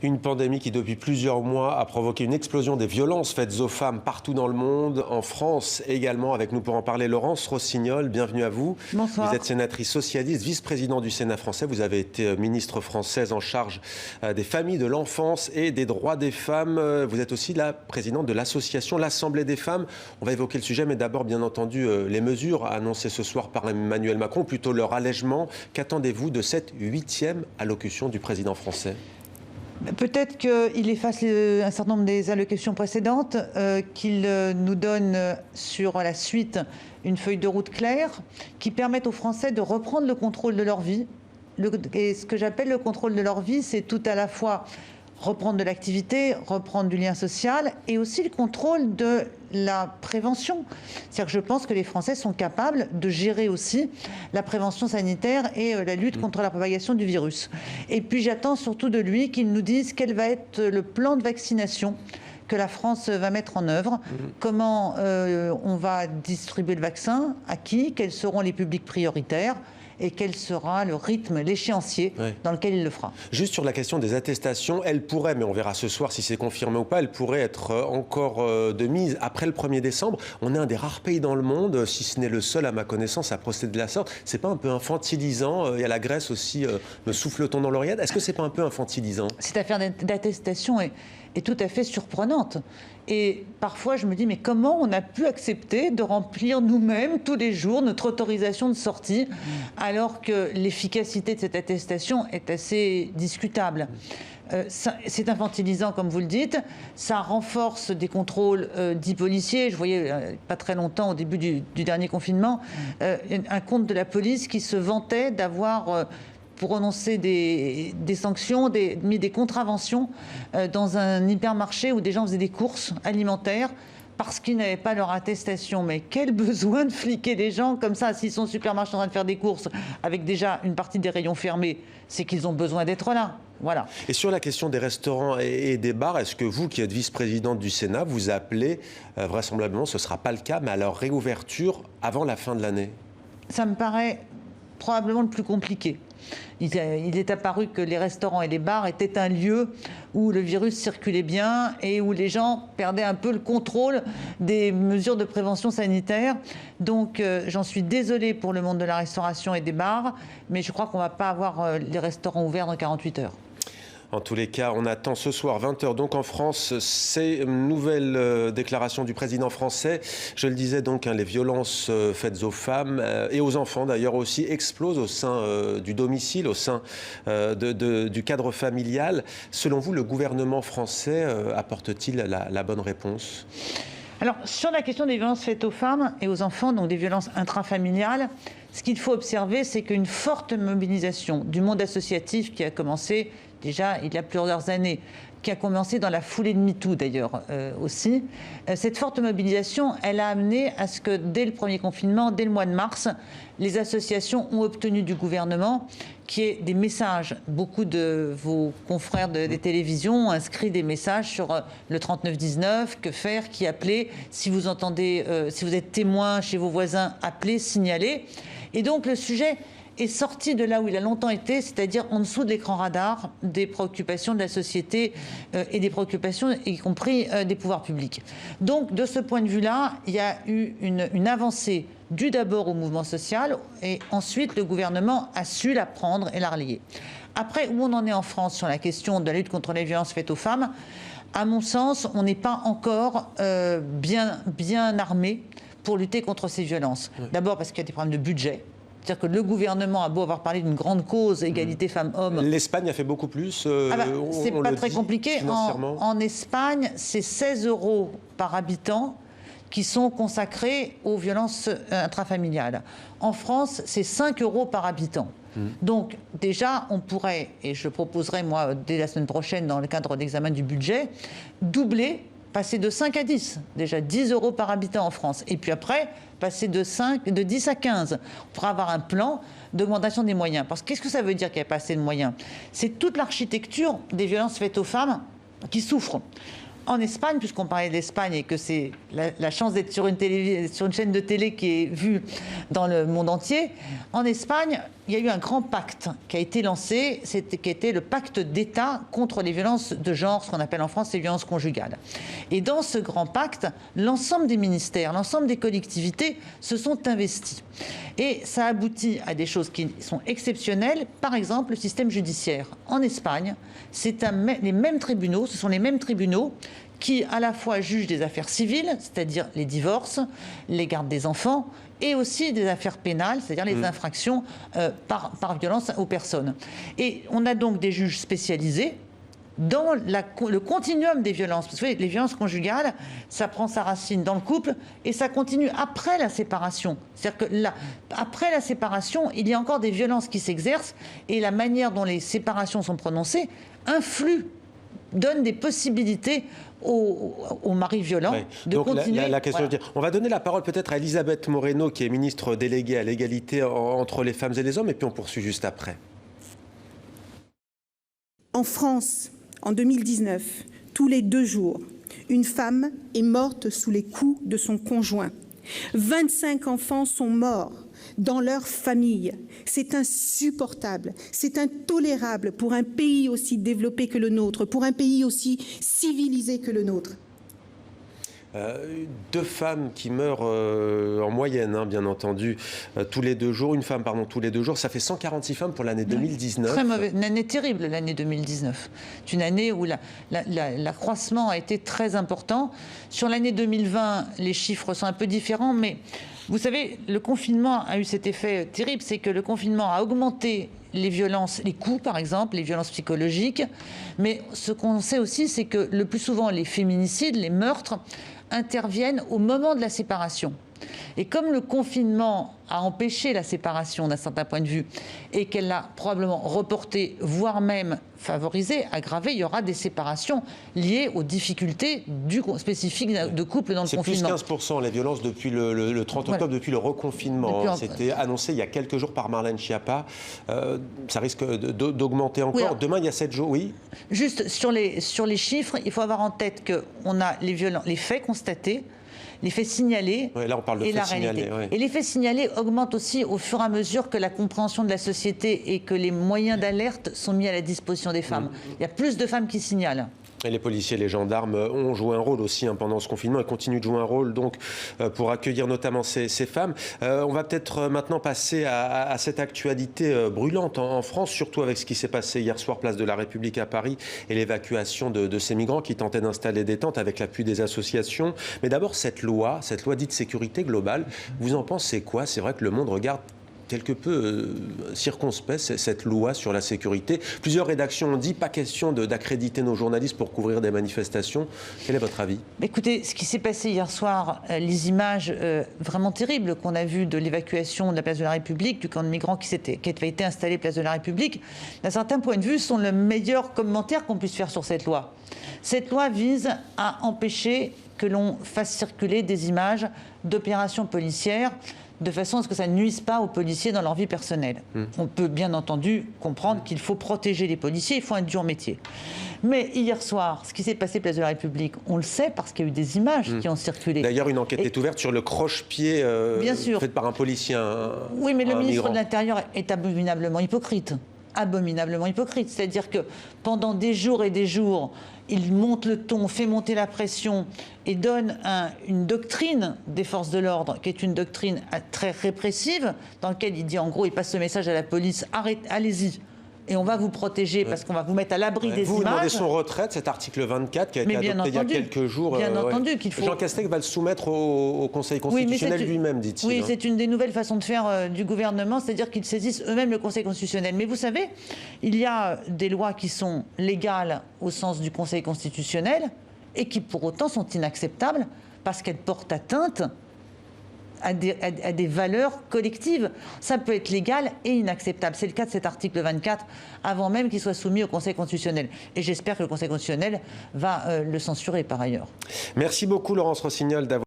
Une pandémie qui, depuis plusieurs mois, a provoqué une explosion des violences faites aux femmes partout dans le monde, en France également. Avec nous pour en parler, Laurence Rossignol, bienvenue à vous. Bonsoir. Vous êtes sénatrice socialiste, vice-présidente du Sénat français. Vous avez été ministre française en charge des familles, de l'enfance et des droits des femmes. Vous êtes aussi la présidente de l'association L'Assemblée des femmes. On va évoquer le sujet, mais d'abord, bien entendu, les mesures annoncées ce soir par Emmanuel Macron, plutôt leur allègement. Qu'attendez-vous de cette 8e allocution du président français ? Peut-être qu'il efface un certain nombre des allocutions précédentes, qu'il nous donne sur la suite une feuille de route claire qui permette aux Français de reprendre le contrôle de leur vie. Et ce que j'appelle le contrôle de leur vie, c'est tout à la fois reprendre de l'activité, reprendre du lien social et aussi le contrôle de la prévention. C'est-à-dire que je pense que les Français sont capables de gérer aussi la prévention sanitaire et la lutte contre la propagation du virus. Et puis j'attends surtout de lui qu'il nous dise quel va être le plan de vaccination que la France va mettre en œuvre, comment on va distribuer le vaccin, à qui, quels seront les publics prioritaires, et quel sera le rythme, l'échéancier dans lequel il le fera. Juste sur la question des attestations, elle pourrait, mais on verra ce soir si c'est confirmé ou pas, elle pourrait être encore de mise après le 1er décembre. On est un des rares pays dans le monde, si ce n'est le seul à ma connaissance, à procéder de la sorte. C'est pas un peu infantilisant? Il y a la Grèce aussi, me souffle-t-on dans l'oreillette. Est-ce que c'est pas un peu infantilisant? Cette affaire d'attestation est tout à fait surprenante. Et parfois, je me dis, mais comment on a pu accepter de remplir nous-mêmes, tous les jours, notre autorisation de sortie, alors que l'efficacité de cette attestation est assez discutable. C'est infantilisant, comme vous le dites. Ça renforce des contrôles dits policiers. Je voyais, pas très longtemps, au début du dernier confinement, un compte de la police qui se vantait d'avoir... pour prononcer des sanctions, mis des contraventions dans un hypermarché où des gens faisaient des courses alimentaires parce qu'ils n'avaient pas leur attestation. Mais quel besoin de fliquer des gens comme ça s'ils sont au supermarché en train de faire des courses avec déjà une partie des rayons fermés, c'est qu'ils ont besoin d'être là. Voilà. Et sur la question des restaurants et des bars, est-ce que vous, qui êtes vice-présidente du Sénat, vous appelez, vraisemblablement ce ne sera pas le cas, mais à leur réouverture avant la fin de l'année? Ça me paraît probablement le plus compliqué. Il est apparu que les restaurants et les bars étaient un lieu où le virus circulait bien et où les gens perdaient un peu le contrôle des mesures de prévention sanitaire. Donc j'en suis désolée pour le monde de la restauration et des bars, mais je crois qu'on ne va pas avoir les restaurants ouverts dans 48 heures. En tous les cas, on attend ce soir, 20h, donc en France, ces nouvelles déclarations du président français. Je le disais donc, les violences faites aux femmes et aux enfants d'ailleurs aussi explosent au sein du domicile, au sein du cadre familial. Selon vous, le gouvernement français apporte-t-il la bonne réponse ? Alors, sur la question des violences faites aux femmes et aux enfants, donc des violences intrafamiliales, ce qu'il faut observer, c'est qu'une forte mobilisation du monde associatif qui a commencé déjà il y a plusieurs années, qui a commencé dans la foulée de MeToo d'ailleurs aussi, cette forte mobilisation, elle a amené à ce que dès le premier confinement, dès le mois de mars, les associations ont obtenu du gouvernement qu'il y ait des messages. Beaucoup de vos confrères des télévisions ont inscrit des messages sur le 3919, que faire, qui appeler, si vous entendez, si vous êtes témoin chez vos voisins, appelez, signalez. Et donc le sujet est sorti de là où il a longtemps été, c'est-à-dire en dessous de l'écran radar des préoccupations de la société et des préoccupations, y compris des pouvoirs publics. Donc, de ce point de vue-là, il y a eu une avancée due d'abord au mouvement social et ensuite le gouvernement a su la prendre et la relayer. Après, où on en est en France sur la question de la lutte contre les violences faites aux femmes, à mon sens, on n'est pas encore bien armé pour lutter contre ces violences. D'abord parce qu'il y a des problèmes de budget. C'est-à-dire que le gouvernement a beau avoir parlé d'une grande cause, égalité femmes-hommes. L'Espagne a fait beaucoup plus. C'est pas très compliqué. En Espagne, c'est 16 € par habitant qui sont consacrés aux violences intrafamiliales. En France, c'est 5 € par habitant. Donc déjà, on pourrait, et je proposerai moi dès la semaine prochaine dans le cadre d'examen du budget, doubler, passer de 5 à 10, déjà 10 € par habitant en France. Et puis après, passer de 10 à 15. On pourra avoir un plan d'augmentation des moyens. Parce que qu'est-ce que ça veut dire qu'il n'y a pas assez de moyens? C'est toute l'architecture des violences faites aux femmes qui souffrent. En Espagne, puisqu'on parlait de l'Espagne et que c'est la chance d'être sur une chaîne de télé qui est vue dans le monde entier, en Espagne, il y a eu un grand pacte qui a été lancé, qui était le pacte d'État contre les violences de genre, ce qu'on appelle en France les violences conjugales. Et dans ce grand pacte, l'ensemble des ministères, l'ensemble des collectivités se sont investis. Et ça aboutit à des choses qui sont exceptionnelles. Par exemple, le système judiciaire. En Espagne, les mêmes tribunaux, ce sont les mêmes tribunaux qui à la fois jugent des affaires civiles, c'est-à-dire les divorces, les gardes des enfants, et aussi des affaires pénales, c'est-à-dire les infractions par violence aux personnes. Et on a donc des juges spécialisés dans le continuum des violences. Parce que vous voyez, les violences conjugales, ça prend sa racine dans le couple et ça continue après la séparation. C'est-à-dire que là, après la séparation, il y a encore des violences qui s'exercent et la manière dont les séparations sont prononcées influe, donne des possibilités aux maris violents de donc continuer. La question, on va donner la parole peut-être à Elisabeth Moreno, qui est ministre déléguée à l'égalité entre les femmes et les hommes, et puis on poursuit juste après. En France, en 2019, tous les 2 jours, une femme est morte sous les coups de son conjoint. 25 enfants sont morts dans leur famille. C'est insupportable, c'est intolérable pour un pays aussi développé que le nôtre, pour un pays aussi civilisé que le nôtre. 2 femmes qui meurent en moyenne, bien entendu, tous les 2 jours. Une femme, pardon, tous les 2 jours. Ça fait 146 femmes pour l'année 2019. Très mauvaise, une année terrible, l'année 2019. C'est une année où l'accroissement a été très important. Sur l'année 2020, les chiffres sont un peu différents, mais vous savez, le confinement a eu cet effet terrible, c'est que le confinement a augmenté les violences, les coups par exemple, les violences psychologiques. Mais ce qu'on sait aussi, c'est que le plus souvent, les féminicides, les meurtres, interviennent au moment de la séparation. Et comme le confinement a empêché la séparation d'un certain point de vue et qu'elle l'a probablement reporté, voire même favorisé, aggravé, il y aura des séparations liées aux difficultés spécifiques de couple dans le confinement. C'est plus 15% les violences depuis le 30 octobre, depuis le reconfinement. C'était annoncé il y a quelques jours par Marlène Schiappa. Ça risque d'augmenter encore. Oui, demain, il y a 7 jours, oui. Juste sur les chiffres, il faut avoir en tête qu'on a les faits constatés, les faits signalés là on parle de et faits la réalité. Signalés, Et les faits signalés augmentent aussi au fur et à mesure que la compréhension de la société et que les moyens d'alerte sont mis à la disposition des femmes. Il y a plus de femmes qui signalent. Et les policiers et les gendarmes ont joué un rôle aussi pendant ce confinement et continuent de jouer un rôle donc, pour accueillir notamment ces femmes. On va peut-être maintenant passer à cette actualité brûlante en France, surtout avec ce qui s'est passé hier soir, place de la République à Paris, et l'évacuation de ces migrants qui tentaient d'installer des tentes avec l'appui des associations. Mais d'abord, cette loi dite sécurité globale, vous en pensez quoi? C'est vrai que le monde regarde quelque peu circonspect cette loi sur la sécurité. Plusieurs rédactions ont dit pas question d'accréditer nos journalistes pour couvrir des manifestations. Quel est votre avis? Écoutez, ce qui s'est passé hier soir, les images vraiment terribles qu'on a vues de l'évacuation de la place de la République, du camp de migrants qui avait été installé place de la République, d'un certain point de vue, sont le meilleur commentaire qu'on puisse faire sur cette loi. Cette loi vise à empêcher que l'on fasse circuler des images d'opérations policières de façon à ce que ça ne nuise pas aux policiers dans leur vie personnelle. On peut bien entendu comprendre qu'il faut protéger les policiers, il faut un dur métier. Mais hier soir, ce qui s'est passé place de la République, on le sait parce qu'il y a eu des images qui ont circulé. D'ailleurs, une enquête est ouverte sur le croche-pied fait par un policier. Oui, mais le ministre migrant de l'Intérieur est abominablement hypocrite. Abominablement hypocrite. C'est-à-dire que pendant des jours et des jours, il monte le ton, fait monter la pression et donne une doctrine des forces de l'ordre qui est une doctrine très répressive, dans laquelle il dit en gros, il passe ce message à la police, allez-y. Et on va vous protéger parce qu'on va vous mettre à l'abri des images. Vous demandez son retrait de cet article 24 qui a été adopté il y a quelques jours. Bien entendu qu'il faut... Jean Castex va le soumettre au Conseil constitutionnel lui-même, dit-il. Oui, c'est une des nouvelles façons de faire du gouvernement, c'est-à-dire qu'ils saisissent eux-mêmes le Conseil constitutionnel. Mais vous savez, il y a des lois qui sont légales au sens du Conseil constitutionnel et qui pour autant sont inacceptables parce qu'elles portent atteinte à des valeurs collectives. Ça peut être légal et inacceptable. C'est le cas de cet article 24, avant même qu'il soit soumis au Conseil constitutionnel. Et j'espère que le Conseil constitutionnel va le censurer par ailleurs. Merci beaucoup Laurence Rossignol d'avoir